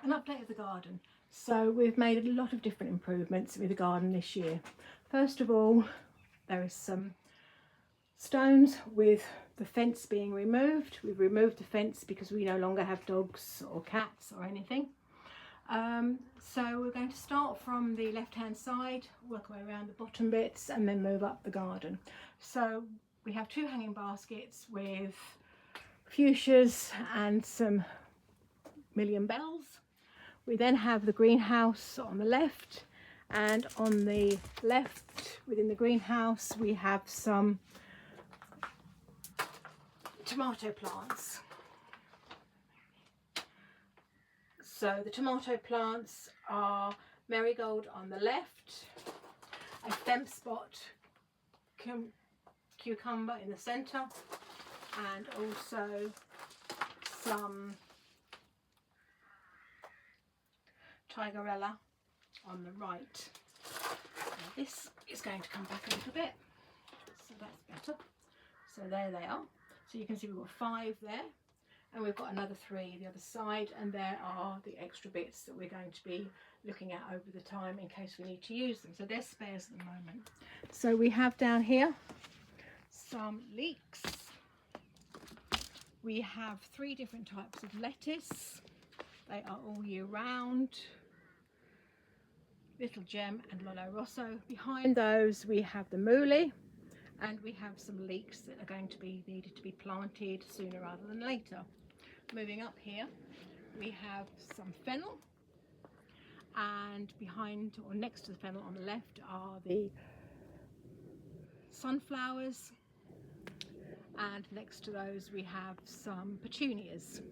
an update of the garden. So we've made a lot of different improvements with the garden this year. First of all, there is some stones with the fence being removed. We've removed the fence because we no longer have dogs or cats or anything. So we're going to start from the left hand side, work our way around the bottom bits and then move up the garden. So we have two hanging baskets with fuchsias and some million bells. We then have the greenhouse on the left, and on the left within the greenhouse we have some tomato plants. So the tomato plants are marigold on the left, a Fempspot cucumber in the centre, and also some Tigerella on the right. Now this is going to come back a little bit, so that's better. So there they are. So you can see we've got 5 there, and we've got another 3 the other side, and there are the extra bits that we're going to be looking at over the time in case we need to use them. So they're spares at the moment. So we have down here some leeks. We have 3 different types of lettuce. They are all year round. Little Gem and Lolo Rosso. Behind those we have the Mooley, and we have some leeks that are going to be needed to be planted sooner rather than later. Moving up here we have some fennel, and behind or next to the fennel on the left are the sunflowers, and next to those we have some petunias.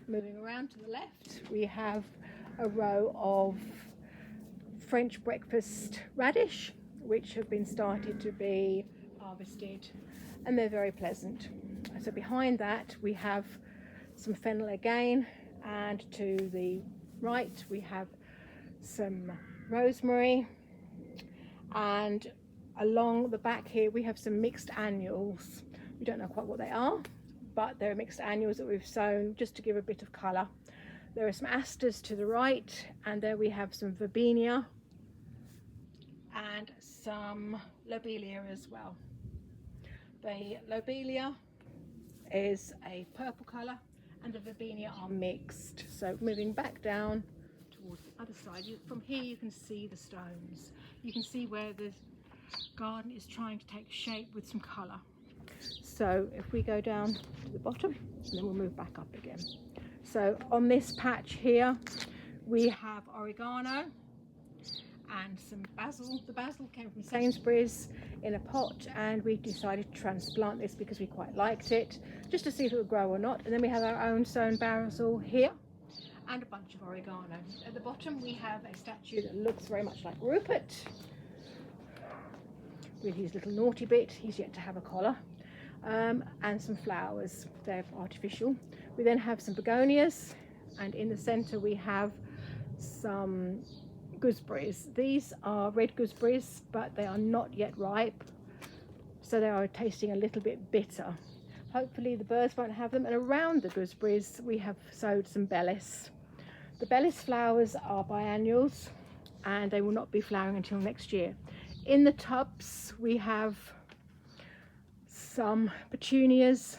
Moving around to the left we have a row of French breakfast radish which have been started to be harvested, and they're very pleasant. So behind that we have some fennel again, and to the right we have some rosemary, and along the back here we have some mixed annuals. We don't know quite what they are, but they're mixed annuals that we've sown just to give a bit of colour. There are some asters to the right, and there we have some verbena and some lobelia as well. The lobelia is a purple colour and the verbena are mixed. So moving back down towards the other side, from here you can see the stones. You can see where the garden is trying to take shape with some colour. So if we go down to the bottom, and then we'll move back up again. So on this patch here we have oregano and some basil. The basil came from Sainsbury's in a pot, and we decided to transplant this because we quite liked it, just to see if it would grow or not. And then we have our own sown basil here and a bunch of oregano. At the bottom we have a statue that looks very much like Rupert with his little naughty bit. He's yet to have a collar. And some flowers, they're artificial. We then have some begonias, and in the centre we have some gooseberries. These are red gooseberries, but they are not yet ripe, so they are tasting a little bit bitter. Hopefully the birds won't have them. And around the gooseberries we have sowed some bellis. The bellis flowers are biennials, and they will not be flowering until next year. In the tubs we have some petunias,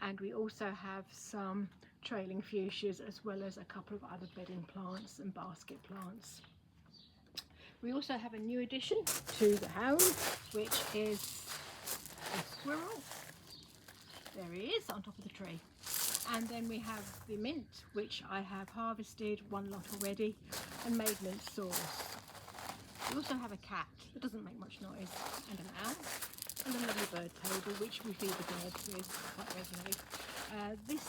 and we also have some trailing fuchsias, as well as a couple of other bedding plants and basket plants. We also have a new addition to the home, which is a squirrel. There he is on top of the tree. And then we have the mint, which I have harvested 1 lot already and made mint sauce. We also have a cat that doesn't make much noise, and an owl, and a lovely bird table which we feed the birds with quite regularly. This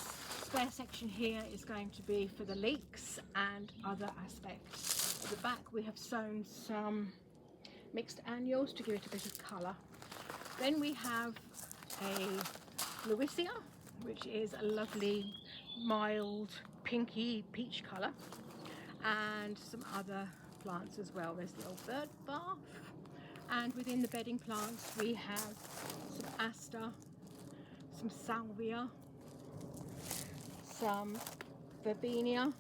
spare section here is going to be for the leeks and other aspects. At the back we have sown some mixed annuals to give it a bit of colour. Then we have a Louisia, which is a lovely mild pinky peach colour, and some other plants as well. There's the old bird bath, and within the bedding plants we have some aster, some salvia, some verbena,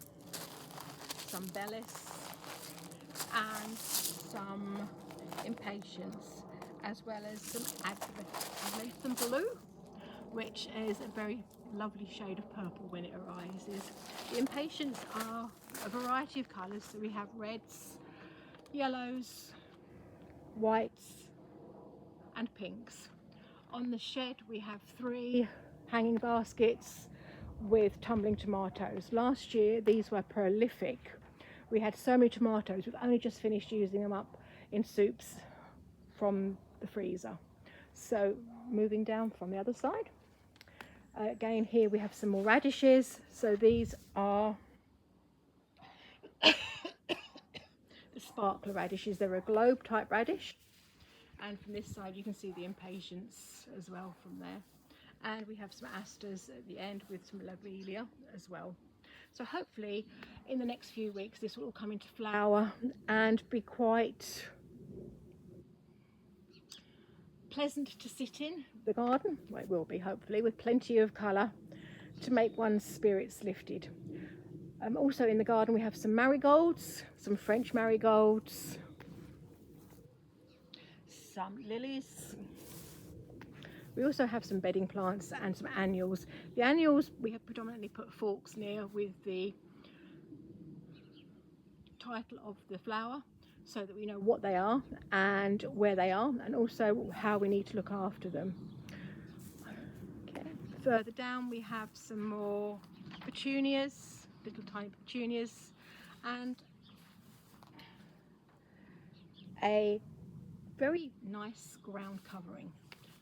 some Bellis and some Impatiens, as well as some Advent Blue, which is a very lovely shade of purple when it arises. The Impatiens are a variety of colours, so we have reds, yellows, whites and pinks. On the shed we have 3 hanging baskets with tumbling tomatoes. Last year these were prolific. We had so many tomatoes, we've only just finished using them up in soups from the freezer. So moving down from the other side, again here we have some more radishes. So these are the sparkler radishes. They're a globe type radish, and from this side you can see the Impatiens as well from there. And we have some asters at the end with some lobelia as well. So hopefully in the next few weeks this will all come into flower and be quite pleasant to sit in the garden. Well, it will be, hopefully, with plenty of colour to make one's spirits lifted. Also in the garden we have some marigolds, some French marigolds, some lilies. We also have some bedding plants and some annuals. The annuals we have predominantly put forks near with the title of the flower, so that we know what they are and where they are, and also how we need to look after them. Okay. Further down we have some more petunias, little tiny petunias, and a very nice ground covering.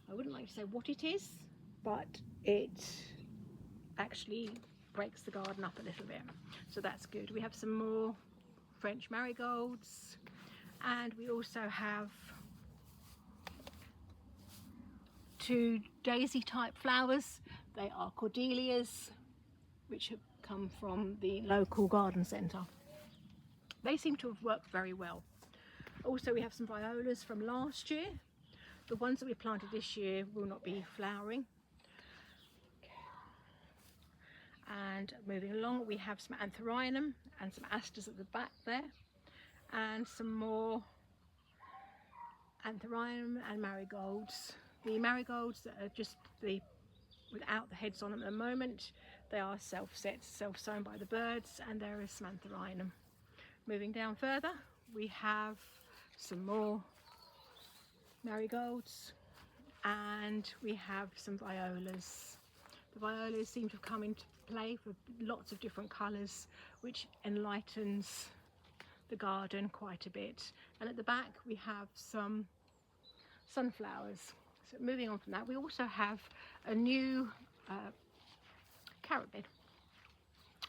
I wouldn't like to say what it is, but it actually breaks the garden up a little bit, so that's good. We have some more French marigolds, and we also have 2 daisy type flowers. They are Cordelias, which have come from the local garden centre. They seem to have worked very well. Also we have some violas from last year. The ones that we planted this year will not be flowering. And moving along we have some Anthurium and some asters at the back there, and some more Anthurium and marigolds. The marigolds that are just without the heads on them at the moment, they are self-set, self-sown by the birds, and there is some Anthurium. Moving down further we have some more marigolds, and we have some violas. The violas seem to have come into play for lots of different colours, which enlightens the garden quite a bit. And at the back we have some sunflowers. So moving on from that, we also have a new carrot bed.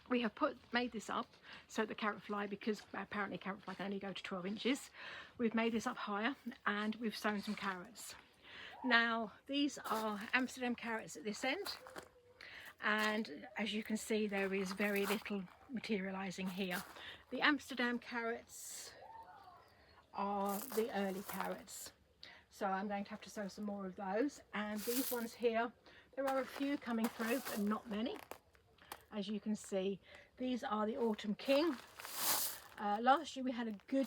We have made this up so the carrot fly, because apparently carrot fly can only go to 12 inches, we've made this up higher and we've sown some carrots. Now these are Amsterdam carrots at this end, and as you can see there is very little materialising here. The Amsterdam carrots are the early carrots, so I'm going to have to sow some more of those. And these ones here, there are a few coming through but not many. As you can see, these are the Autumn King. Last year we had a good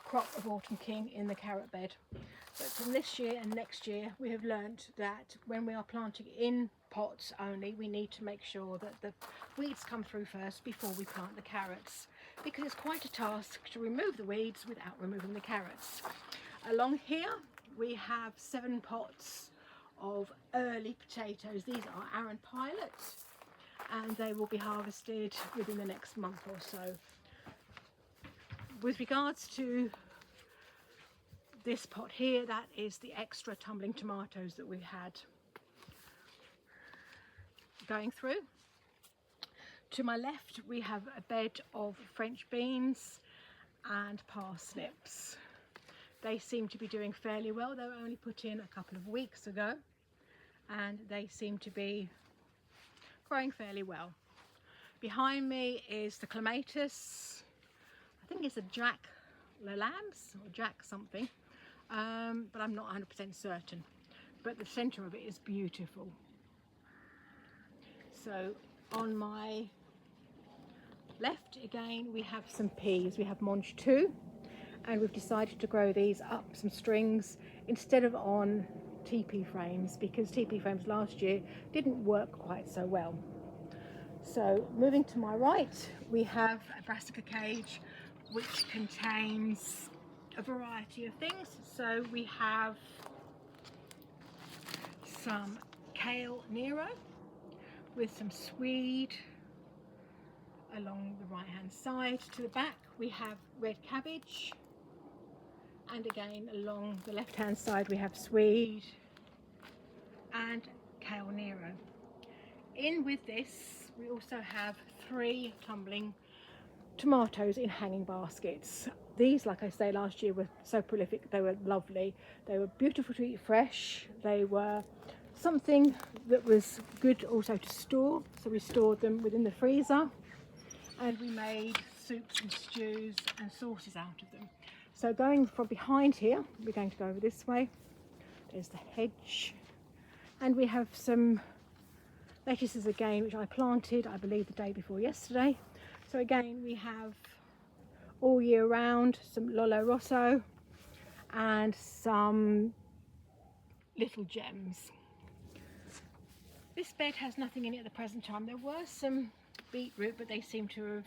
crop of Autumn King in the carrot bed, but from this year and next year we have learnt that when we are planting in pots only, we need to make sure that the weeds come through first before we plant the carrots, because it's quite a task to remove the weeds without removing the carrots. Along here we have 7 pots of early potatoes. These are Arran Pilot, and they will be harvested within the next month or so. With regards to this pot here, that is the extra tumbling tomatoes that we've had going through. To my left we have a bed of French beans and parsnips. They seem to be doing fairly well. They were only put in a couple of weeks ago and they seem to be growing fairly well. Behind me is the clematis. I think it's a Jack LaLambs or Jack something, but I'm not 100% certain. But the centre of it is beautiful. So on my left again we have some peas. We have Monge 2, and we've decided to grow these up some strings instead of on TP frames, because TP frames last year didn't work quite so well. So moving to my right, we have a brassica cage which contains a variety of things. So we have some kale Nero with some swede along the right hand side. To the back we have red cabbage, and again along the left hand side we have swede and kale Nero. In with this we also have 3 tumbling tomatoes in hanging baskets. These, like I say, last year were so prolific, they were lovely. They were beautiful to eat fresh. They were something that was good also to store, so we stored them within the freezer, and we made soups and stews and sauces out of them. So going from behind here, we're going to go over this way. There's the hedge, and we have some lettuces again, which I planted, I believe, the day before yesterday. So again, we have all year round some Lollo Rosso and some Little Gems. This bed has nothing in it at the present time. There were some beetroot, but they seem to have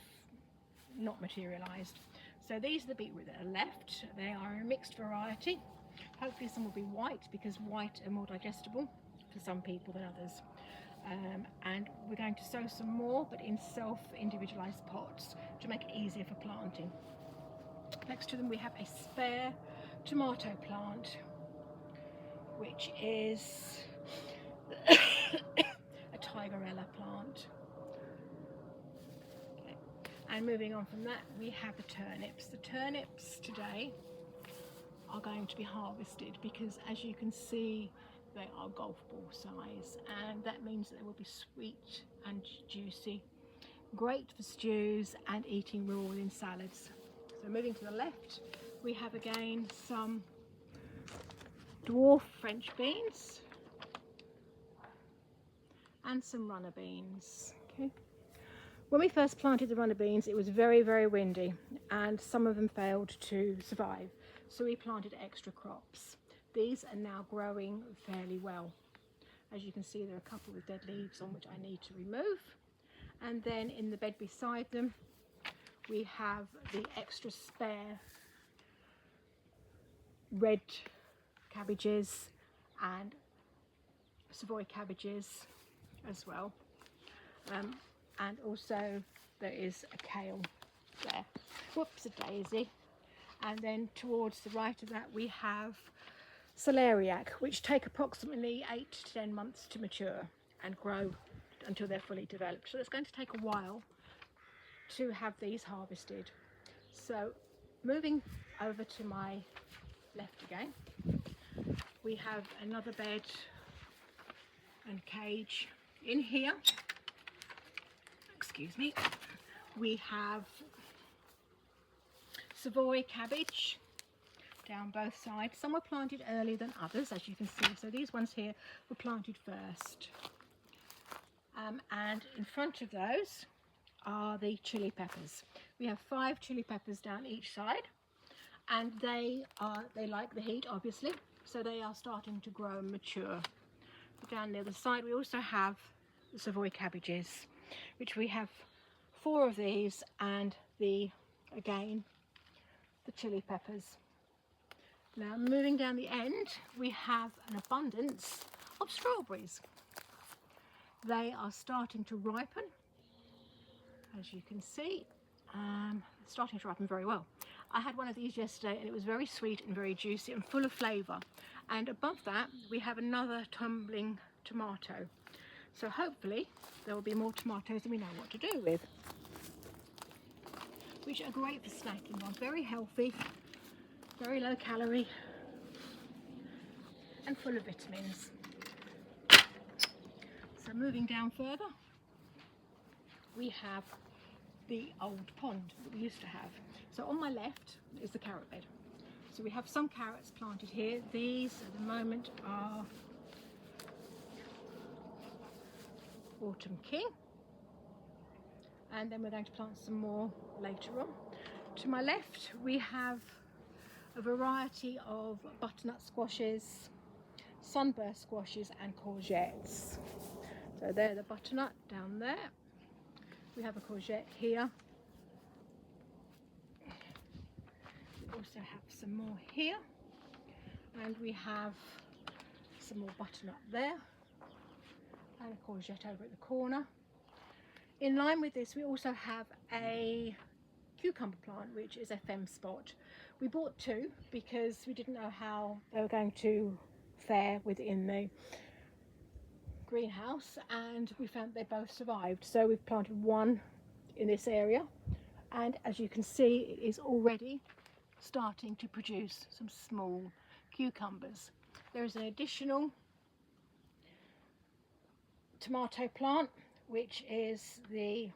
not materialised. So these are the beetroot that are left. They are a mixed variety. Hopefully some will be white, because white are more digestible for some people than others. And we're going to sow some more, but in self-individualised pots to make it easier for planting. Next to them we have a spare tomato plant, which is a Tigerella plant. Okay. And moving on from that, we have the turnips. The turnips today are going to be harvested because, as you can see, they are golf ball size, and that means that they will be sweet and juicy, great for stews and eating raw in salads. So moving to the left, we have again some dwarf French beans and some runner beans. Okay. When we first planted the runner beans, it was very, very windy, and some of them failed to survive, so we planted extra crops. These are now growing fairly well. As you can see, there are a couple of dead leaves on which I need to remove. And then in the bed beside them, we have the extra spare red cabbages and Savoy cabbages as well. And also there is a kale there. Whoops, a daisy. And then towards the right of that we have celeriac, which take approximately 8 to 10 months to mature and grow until they're fully developed. So it's going to take a while to have these harvested. So moving over to my left again, we have another bed and cage. In here, excuse me, we have Savoy cabbage down both sides. Some were planted earlier than others, as you can see. So these ones here were planted first. And in front of those are the chili peppers. We have 5 chili peppers down each side, and they like the heat, obviously, so they are starting to grow and mature. Down the other side we also have the Savoy cabbages, which we have 4 of these, and again the chili peppers. Now moving down the end, we have an abundance of strawberries. They are starting to ripen, as you can see, starting to ripen very well. I had one of these yesterday and it was very sweet and very juicy and full of flavour. And above that we have another tumbling tomato. So hopefully there will be more tomatoes than we know what to do with, which are great for snacking on. Very healthy, very low calorie, and full of vitamins. So moving down further, we have the old pond that we used to have. So on my left is the carrot bed. So we have some carrots planted here. These at the moment are Autumn King, and then we're going to plant some more later on. To my left we have a variety of butternut squashes, sunburst squashes and courgettes. So they're the butternut down there. We have a courgette here. We also have some more here, and we have some more butternut there, and a courgette over at the corner. In line with this, we also have a cucumber plant, which is a fem spot. We bought two because we didn't know how they were going to fare within the greenhouse, and we found they both survived. So we've planted one in this area, and as you can see, it is already starting to produce some small cucumbers. There is an additional tomato plant, which is the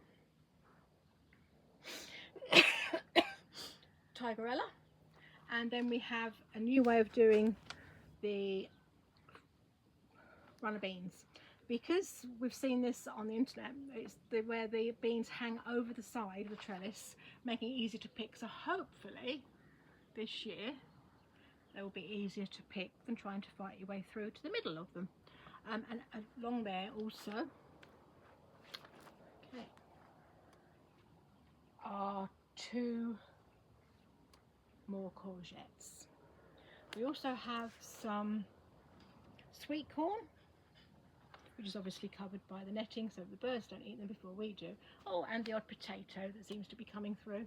Tigerella, and then we have a new way of doing the runner beans, because we've seen this on the internet. It's where the beans hang over the side of the trellis, making it easy to pick. So hopefully this year they will be easier to pick than trying to fight your way through to the middle of them. And along there also are two more courgettes. We also have some sweet corn, which is obviously covered by the netting so the birds don't eat them before we do. Oh, and the odd potato that seems to be coming through.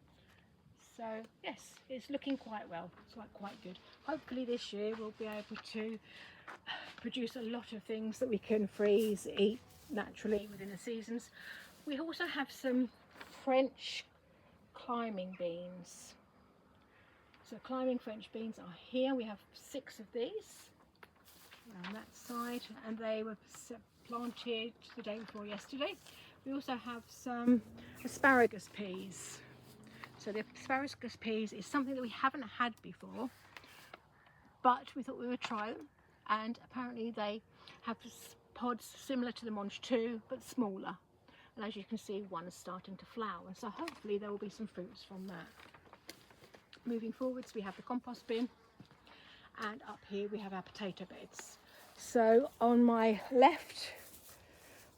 So yes, it's looking quite well. It's quite good. Hopefully this year we'll be able to produce a lot of things that we can freeze, eat naturally within the seasons. We also have some French climbing beans. So climbing French beans are here. We have 6 of these around that side, and they were planted the day before yesterday. We also have some asparagus peas. So the asparagus peas is something that we haven't had before, but we thought we would try them, and apparently they have pods similar to the Monge 2 but smaller, and as you can see, one is starting to flower, so hopefully there will be some fruits from that. Moving forwards, we have the compost bin, and up here we have our potato beds. So on my left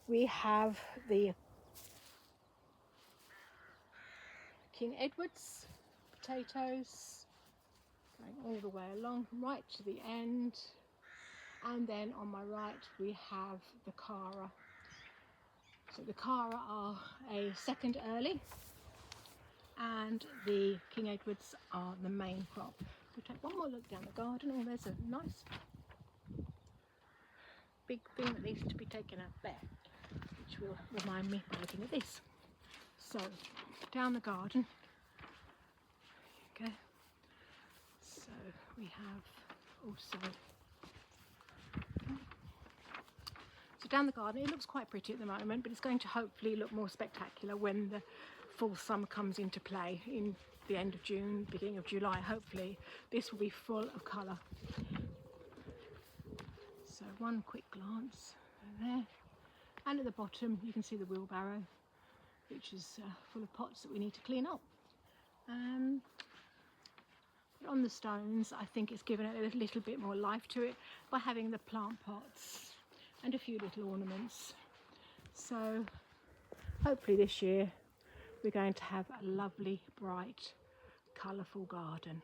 we have the King Edwards potatoes going all the way along right to the end, and then on my right we have the Cara. So the Cara are a second early, and the King Edwards are the main crop. We'll take one more look down the garden. Oh, there's a nice big thing that needs to be taken out there, which will remind me by looking at this. So down the garden, okay, so we have also, so down the garden, it looks quite pretty at the moment, but it's going to hopefully look more spectacular when the full summer comes into play in the end of June, beginning of July. Hopefully this will be full of colour. So one quick glance there, and at the bottom you can see the wheelbarrow, which is full of pots that we need to clean up. But on the stones, I think it's given it a little bit more life to it by having the plant pots and a few little ornaments. So hopefully this year we're going to have a lovely, bright, colourful garden.